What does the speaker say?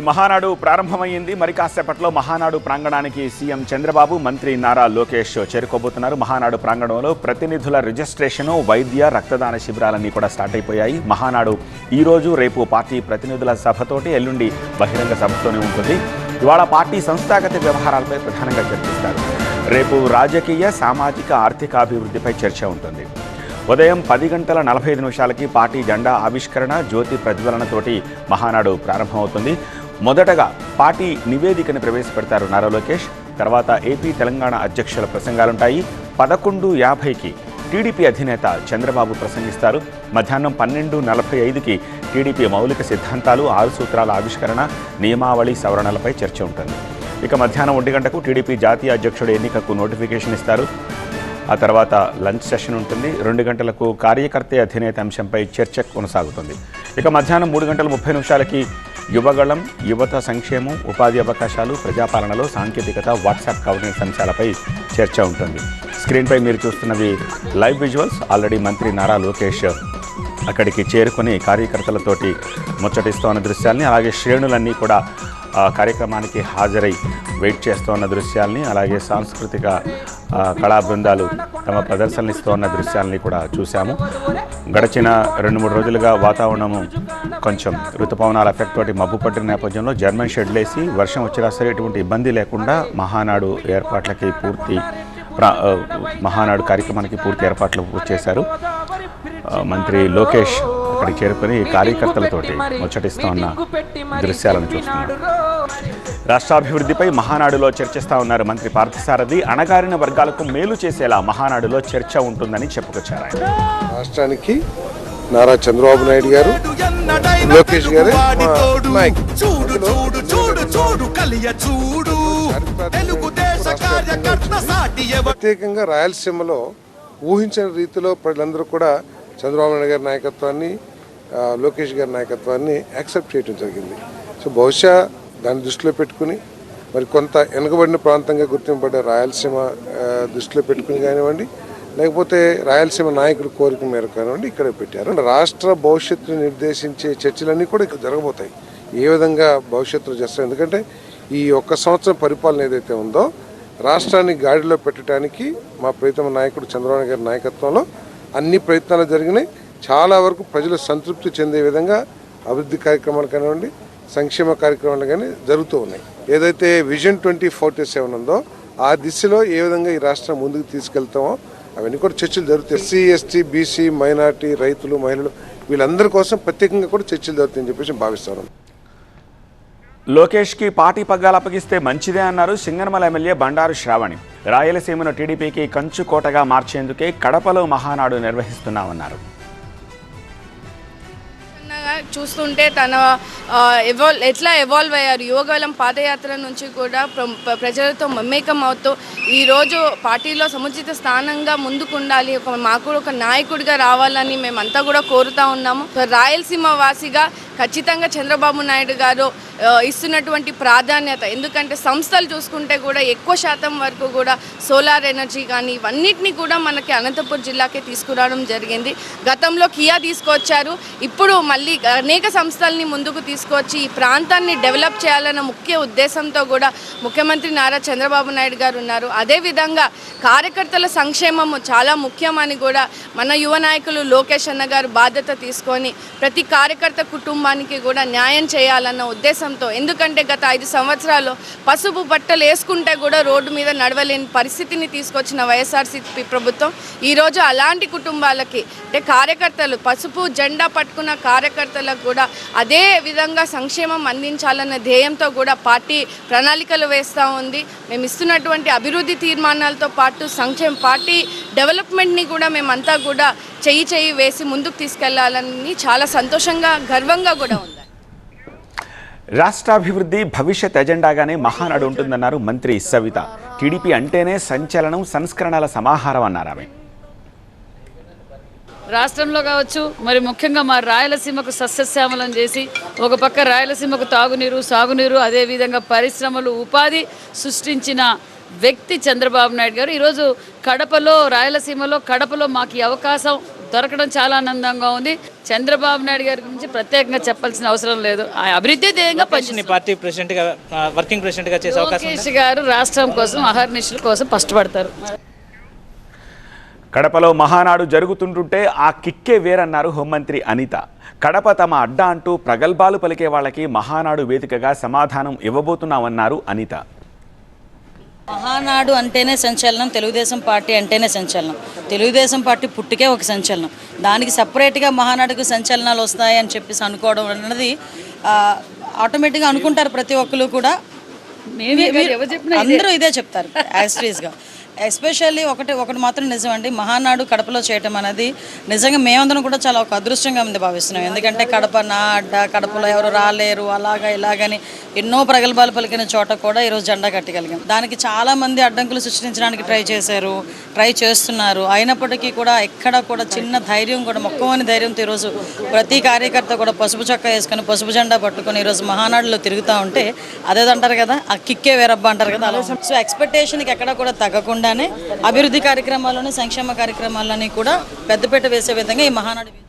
మహానాడు ప్రారంభమైంది. మరి కాసేపట్లో మహానాడు ప్రాంగణానికి సీఎం చంద్రబాబు, మంత్రి నారా లోకేష్ చేరుకోబోతున్నారు. మహానాడు ప్రాంగణంలో ప్రతినిధుల రిజిస్ట్రేషను, వైద్య, రక్తదాన శిబిరాలన్నీ కూడా స్టార్ట్ అయిపోయాయి. మహానాడు ఈరోజు, రేపు పార్టీ ప్రతినిధుల సభతోటి, ఎల్లుండి బహిరంగ సభతోనే ఉంటుంది. ఇవాళ పార్టీ సంస్థాగత వ్యవహారాలపై ప్రధానంగా చర్చిస్తారు. రేపు రాజకీయ, సామాజిక, ఆర్థిక అభివృద్ధిపై చర్చ ఉంటుంది. ఉదయం 10:45 పార్టీ జెండా ఆవిష్కరణ, జ్యోతి ప్రజ్వలనతోటి మహానాడు ప్రారంభమవుతుంది. మొదటగా పార్టీ నివేదికను ప్రవేశపెడతారు నారా లోకేష్. తర్వాత ఏపీ, తెలంగాణ అధ్యక్షుల ప్రసంగాలుంటాయి. 11:50కి టీడీపీ అధినేత చంద్రబాబు ప్రసంగిస్తారు. మధ్యాహ్నం 12:45కి టీడీపీ మౌలిక సిద్ధాంతాలు, 6 సూత్రాల ఆవిష్కరణ, నియమావళి సవరణలపై చర్చ ఉంటుంది. ఇక మధ్యాహ్నం 1 గంటకు టీడీపీ జాతీయ అధ్యక్షుడు ఎన్నికకు నోటిఫికేషన్ ఇస్తారు. ఆ తర్వాత లంచ్ సెషన్ ఉంటుంది. 2 గంటలకు కార్యకర్త అధినేత అంశంపై చర్చ కొనసాగుతుంది. ఇక మధ్యాహ్నం 3:30కి యువగళం, యువత సంక్షేమం, ఉపాధి అవకాశాలు, ప్రజాపాలనలో సాంకేతికత, వాట్సాప్ గవర్నెన్స్ అంశాలపై చర్చ ఉంటుంది. స్క్రీన్పై మీరు చూస్తున్నవి లైవ్ విజువల్స్. ఆల్రెడీ మంత్రి నారా లోకేష్ అక్కడికి చేరుకొని కార్యకర్తలతోటి ముచ్చటిస్తోన్న దృశ్యాల్ని, అలాగే శ్రేణులన్నీ కూడా కార్యక్రమానికి హాజరై వెయిట్ చేస్తున్న దృశ్యాల్ని, అలాగే సాంస్కృతిక కళా బృందాలు తమ ప్రదర్శనలు ఇస్తున్న దృశ్యాలని కూడా చూశాము. గడిచిన 2-3 రోజులుగా వాతావరణము కొంచెం ఋతుపవనాల ఎఫెక్ట్ తోటి మబ్బు పట్టిన నేపథ్యంలో జర్మన్ షెడ్లేసి వర్షం వచ్చినా సరే ఎటువంటి ఇబ్బంది లేకుండా మహానాడు కార్యక్రమానికి పూర్తి ఏర్పాట్లు చేశారు. మంత్రి లోకేష్ అక్కడికి చేరుకొని కార్యకర్తలతోటి ముచ్చటిస్తున్న దృశ్యాలను చూస్తున్నారు. రాష్ట్రాభివృద్ధిపై మహానాడులో చర్చిస్తా ఉన్నారు మంత్రి పార్థసారథి. అణగారిన వర్గాలకు మేలు చేసేలా మహానాడులో చర్చ ఉంటుందని చెప్పుకొచ్చారు ఆయన. రాష్ట్రానికి నారా చంద్రబాబు నాయుడు గారు, లోకేష్ గారు ప్రత్యేకంగా రాయలసీమలో ఊహించిన రీతిలో ప్రజలందరూ కూడా చంద్రబాబు నాయుడు గారి నాయకత్వాన్ని, లోకేష్ గారి నాయకత్వాన్ని యాక్సెప్ట్ చేయడం జరిగింది. సో బహుశా దాన్ని దృష్టిలో పెట్టుకుని మరి కొంత వెనుకబడిన ప్రాంతంగా గుర్తింపబడ్డ రాయలసీమ దృష్టిలో పెట్టుకుని కానివ్వండి, లేకపోతే రాయలసీమ నాయకుడి కోరిక మేరకు కానివ్వండి ఇక్కడ పెట్టారు. రాష్ట్ర భవిష్యత్తును నిర్దేశించే చర్చలన్నీ కూడా ఇక్కడ జరగబోతాయి. ఏ విధంగా భవిష్యత్తులో చేస్తారు, ఎందుకంటే ఈ 1 సంవత్సరం పరిపాలన ఏదైతే ఉందో రాష్ట్రాన్ని గాడిలో పెట్టడానికి మా ప్రీతమ నాయకుడు చంద్రబాబు గారి నాయకత్వంలో అన్ని ప్రయత్నాలు జరిగినాయి. చాలా వరకు ప్రజలు సంతృప్తి చెందే విధంగా అభివృద్ధి కార్యక్రమాలు కానివ్వండి, సంక్షేమ కార్యక్రమాలు కానీ జరుగుతూ ఉన్నాయి. ఏదైతే విజన్ 2047 ఉందో ఆ దిశలో ఏ విధంగా ఈ రాష్ట్రం ముందుకు తీసుకెళ్తామో అవన్నీ కూడా చర్చలు జరుగుతాయి. ఎస్సీ, ఎస్టీ, బీసీ, మైనార్టీ, రైతులు, మహిళలు వీళ్ళందరి కోసం ప్రత్యేకంగా కూడా చర్చలు జరుగుతాయని చెప్పేసి భావిస్తాను. లోకేష్కి పార్టీ పగ్గాలు అప్పగిస్తే మంచిదే అన్నారు సింగనమల ఎమ్మెల్యే బండారు శ్రావణి. రాయలసీమను టీడీపీకి కంచుకోటగా మార్చేందుకే కడపలో మహానాడు నిర్వహిస్తున్నామన్నారు. చూస్తుంటే తన ఎట్లా ఎవాల్వ్ అయ్యారు. యువగలం పాదయాత్ర నుంచి కూడా ప్రజలతో మమేకం అవుతూ ఈరోజు పార్టీలో సముచిత స్థానంగా ముందుకుండాలి, మాకు కూడా ఒక నాయకుడిగా రావాలని మేమంతా కూడా కోరుతా ఉన్నాము. రాయలసీమ వాసిగా ఖచ్చితంగా చంద్రబాబు నాయుడు గారు ఇస్తున్నటువంటి ప్రాధాన్యత, ఎందుకంటే సంస్థలు చూసుకుంటే కూడా ఎక్కువ శాతం వరకు కూడా సోలార్ ఎనర్జీ కానీ ఇవన్నిటిని కూడా మనకి అనంతపురం జిల్లాకే తీసుకురావడం జరిగింది. గతంలో కియా తీసుకొచ్చారు, ఇప్పుడు మళ్ళీ అనేక సంస్థల్ని ముందుకు తీసుకొచ్చి ఈ ప్రాంతాన్ని డెవలప్ చేయాలన్న ముఖ్య ఉద్దేశంతో కూడా ముఖ్యమంత్రి నారా చంద్రబాబు నాయుడు గారు ఉన్నారు. అదేవిధంగా కార్యకర్తల సంక్షేమము చాలా ముఖ్యమని కూడా మన యువ నాయకులు లోకేష్ అన్న గారు బాధ్యత తీసుకొని ప్రతి కార్యకర్త కుటుంబానికి కూడా న్యాయం చేయాలన్న ఉద్దేశంతో, ఎందుకంటే గత 5 సంవత్సరాలు పసుపు బట్టలు వేసుకుంటే కూడా రోడ్డు మీద నడవలేని పరిస్థితిని తీసుకొచ్చిన వైఎస్ఆర్సీపీ ప్రభుత్వం ఈరోజు అలాంటి కుటుంబాలకి అంటే కార్యకర్తలు పసుపు జెండా పట్టుకున్న కార్యకర్తలకు కూడా అదే విధంగా సంక్షేమం అందించాలన్న ధ్యేయంతో కూడా పార్టీ ప్రణాళికలు వేస్తూ ఉంది. మేము ఇస్తున్నటువంటి అభివృద్ధి తీర్మానాలతో పాటు పార్టీ డెవలప్మెంట్ని కూడా మేమంతా కూడా చెయ్యి వేసి ముందుకు తీసుకెళ్లాలని చాలా సంతోషంగా, గర్వంగా కూడా ఉంది. రాష్ట్రాభివృద్ధి భవిష్యత్ ఎజెండాగానే మహానాడు ఉంటుందన్నారు మంత్రి సవిత. టీడీపీ అంటేనే సంచలనం, సంస్కరణల సమాహారం అన్నారు ఆమె. రాష్ట్రంలో కావచ్చు, మరి ముఖ్యంగా మా రాయలసీమకు సస్యశ్యామలం చేసి ఒక పక్క రాయలసీమకు తాగునీరు, సాగునీరు, అదేవిధంగా పరిశ్రమలు, ఉపాధి సృష్టించిన వ్యక్తి చంద్రబాబు నాయుడు గారు. ఈరోజు కడపలో, రాయలసీమలో కడపలో మాకు ఈ అవకాశం దొరకడం చాలా ఆనందంగా ఉంది. చంద్రబాబు నాయుడు గారి గురించి ప్రత్యేకంగా చెప్పాల్సిన అవసరం లేదు. ఆ అభివృద్ధి ధ్యేయంగా పనిచేస్తున్నారు. పార్టీ ప్రెసిడెంట్గా వర్కింగ్ ప్రెసిడెంట్గా చేసే అవకాశం లోకేష్ గారు రాష్ట్రం కోసం అహర్నిశల కోసం కష్టపడతారు. కడపలో మహానాడు జరుగుతుంటుంటే ఆ కిక్కే వేరన్నారు హోంమంత్రి అనిత. కడప తమ అడ్డా అంటూ ప్రగల్భాలు పలికే వాళ్ళకి మహానాడు వేదికగా సమాధానం ఇవ్వబోతున్నామన్నారు అనిత. మహానాడు అంటేనే సంచలనం, తెలుగుదేశం పార్టీ అంటేనే సంచలనం. తెలుగుదేశం పార్టీ పుట్టుకే ఒక సంచలనం. దానికి సపరేట్గా మహానాడుకు సంచలనాలు వస్తాయని చెప్పేసి అనుకోవడం అన్నది ఆటోమేటిక్గా అనుకుంటారు ప్రతి ఒక్కరు కూడా. అందరూ ఇదే చెప్తారు యాస్ట్రీస్గా. ఎస్పెషల్లీ ఒకటి మాత్రం నిజం అండి, మహానాడు కడపలో చేయటం అనేది నిజంగా మేమందరం కూడా చాలా ఒక అదృష్టంగా ఉంది భావిస్తున్నాం. ఎందుకంటే కడప నా అడ్డ, కడపలో ఎవరు రాలేరు అలాగా ఇలాగని ఎన్నో ప్రగల్భాలు పలికిన చోట కూడా ఈరోజు జెండా కట్టగలిగాం. దానికి చాలామంది అడ్డంకులు సృష్టించడానికి ట్రై చేస్తున్నారు. అయినప్పటికీ కూడా ఎక్కడ కూడా చిన్న ధైర్యం కూడా మొక్కవని ధైర్యంతో ఈరోజు ప్రతి కార్యకర్త కూడా పసుపు చొక్కా వేసుకొని పసుపు జెండా పట్టుకొని ఈరోజు మహానాడులో తిరుగుతూ ఉంటే అదేదంటారు కదా, ఆ కిక్కే వేరబ్బా అంటారు కదా. సో ఎక్స్పెక్టేషన్కి ఎక్కడ కూడా తగ్గకుండా అభివృద్ధి కార్యక్రమాలను సంక్షేమ కార్యక్రమాలని కూడా పెద్దపీట వేసే విధంగా ఈ మహానాడు